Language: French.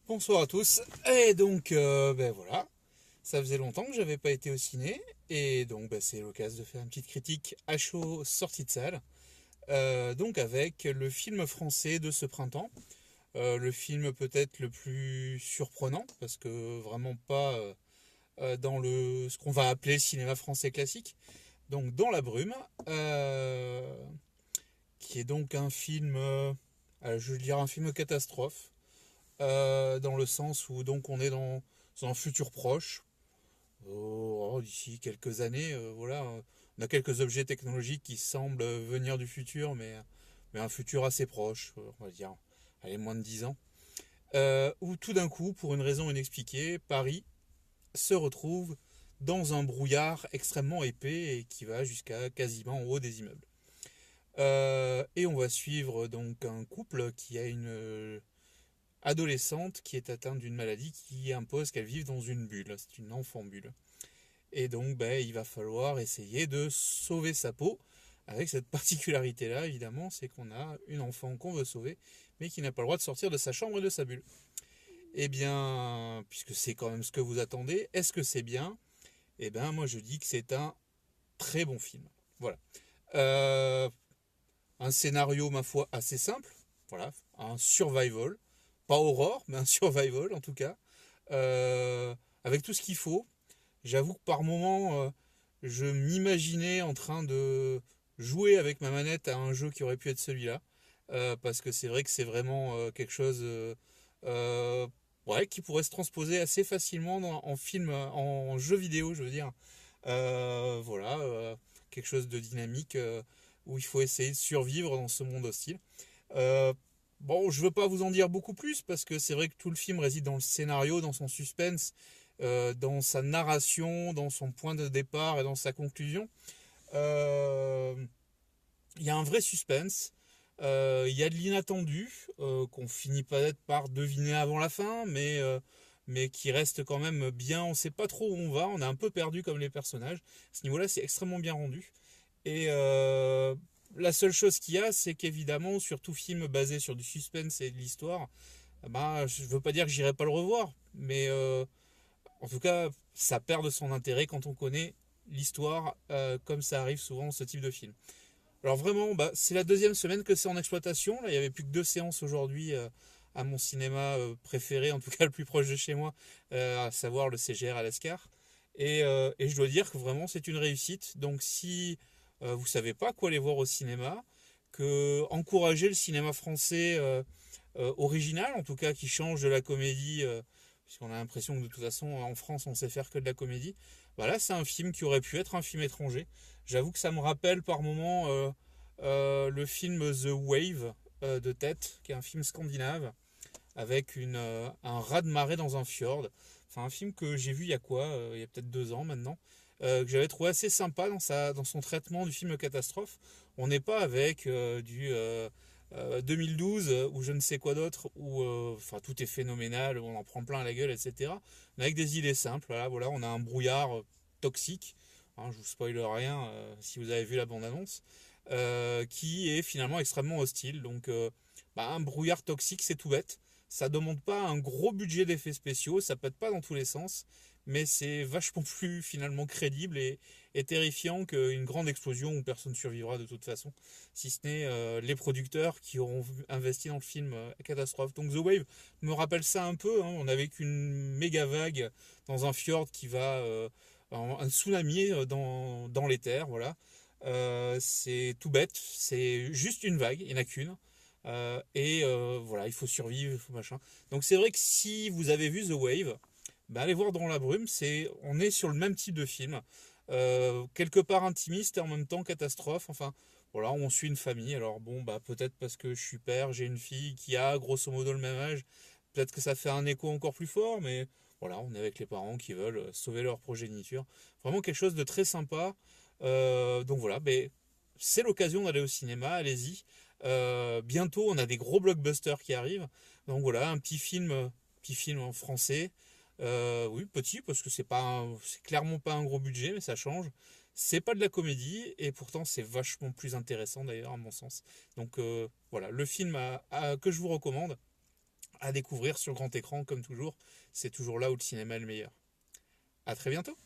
Bonsoir à tous. Et donc, ben voilà, ça faisait longtemps que j'avais pas été au ciné. Et donc, ben, c'est l'occasion de faire une petite critique à chaud sortie de salle. Donc, avec le film français de ce printemps. Le film peut-être le plus surprenant, parce que vraiment pas dans ce qu'on va appeler le cinéma français classique. Donc, Dans la brume, qui est donc un film, je veux dire un film catastrophe dans le sens où donc on est dans un futur proche. D'ici quelques années, voilà, on a quelques objets technologiques qui semblent venir du futur, mais un futur assez proche, on va dire, allez, moins de 10 ans. Où tout d'un coup, pour une raison inexpliquée, Paris se retrouve dans un brouillard extrêmement épais et qui va jusqu'à quasiment en haut des immeubles. Et on va suivre donc un couple qui a une adolescente qui est atteinte d'une maladie qui impose qu'elle vive dans une bulle. C'est une enfant bulle. Et donc, ben, il va falloir essayer de sauver sa peau. Avec cette particularité-là, évidemment, c'est qu'on a une enfant qu'on veut sauver, mais qui n'a pas le droit de sortir de sa chambre et de sa bulle. Eh bien, puisque c'est quand même ce que vous attendez, est-ce que c'est bien? Eh bien, moi je dis que c'est un très bon film. Voilà. Euh, un scénario, ma foi, assez simple. Voilà. Un survival. Pas horreur, mais un survival en tout cas. Avec tout ce qu'il faut. J'avoue que par moments, je m'imaginais en train de jouer avec ma manette à un jeu qui aurait pu être celui-là. Parce que c'est vrai que c'est vraiment quelque chose euh, ouais, qui pourrait se transposer assez facilement en film, en jeu vidéo, je veux dire. Voilà, quelque chose de dynamique où il faut essayer de survivre dans ce monde hostile. Euh, bon, je veux pas vous en dire beaucoup plus parce que c'est vrai que tout le film réside dans le scénario, dans son suspense, dans sa narration, dans son point de départ et dans sa conclusion. Euh, Il y a un vrai suspense. Il y a de l'inattendu qu'on finit peut-être par deviner avant la fin, mais qui reste quand même bien. On ne sait pas trop où on va. On est un peu perdu comme les personnages. À ce niveau-là, c'est extrêmement bien rendu. Et la seule chose qu'il y a, c'est qu'évidemment, sur tout film basé sur du suspense et de l'histoire, bah, je ne veux pas dire que j'irai pas le revoir, mais en tout cas, ça perd de son intérêt quand on connaît l'histoire, comme ça arrive souvent dans ce type de film. Alors vraiment, bah, c'est la deuxième semaine que c'est en exploitation. Là, il n'y avait plus que deux séances aujourd'hui à mon cinéma préféré, en tout cas le plus proche de chez moi, à savoir le CGR à l'Escar. Et je dois dire que vraiment c'est une réussite. Donc si vous ne savez pas quoi aller voir au cinéma, que encourager le cinéma français original, en tout cas qui change de la comédie, puisqu'on a l'impression que de toute façon en France on sait faire que de la comédie. Bah là c'est un film qui aurait pu être un film étranger. J'avoue que ça me rappelle par moments le film The Wave de tête, qui est un film scandinave avec un raz-de-marée dans un fjord. Enfin, un film que j'ai vu il y a quoi il y a peut-être 2 ans maintenant, que j'avais trouvé assez sympa dans son traitement du film catastrophe. On n'est pas avec du 2012 ou je ne sais quoi d'autre, où enfin, tout est phénoménal, on en prend plein la gueule, etc. Mais avec des idées simples. Voilà, on a un brouillard toxique. Hein, je vous spoile rien si vous avez vu la bande-annonce. Qui est finalement extrêmement hostile. Donc, bah, un brouillard toxique, c'est tout bête. Ça demande pas un gros budget d'effets spéciaux, ça pète pas dans tous les sens, mais c'est vachement plus finalement crédible et terrifiant qu'une grande explosion où personne ne survivra de toute façon, si ce n'est les producteurs qui auront investi dans le film catastrophe. Donc The Wave me rappelle ça un peu, hein. On avait qu'une méga vague dans un fjord qui va un tsunami dans les terres, voilà. C'est tout bête, c'est juste une vague, il n'y en a qu'une. Voilà, il faut survivre, il faut machin. Donc c'est vrai que si vous avez vu The Wave, bah, allez voir Dans la brume, on est sur le même type de film. Quelque part intimiste et en même temps catastrophe. Enfin, voilà, on suit une famille. Alors bon, bah peut-être parce que je suis père, j'ai une fille qui a grosso modo le même âge. Peut-être que ça fait un écho encore plus fort, mais voilà, on est avec les parents qui veulent sauver leur progéniture. Vraiment quelque chose de très sympa. Donc voilà, mais c'est l'occasion d'aller au cinéma, allez-y. Bientôt, on a des gros blockbusters qui arrivent. Donc voilà, un petit film en français. Oui, petit parce que c'est clairement pas un gros budget, mais ça change. C'est pas de la comédie et pourtant c'est vachement plus intéressant d'ailleurs à mon sens. Donc voilà, le film que je vous recommande. à découvrir sur grand écran, comme toujours. C'est toujours là où le cinéma est le meilleur. À très bientôt.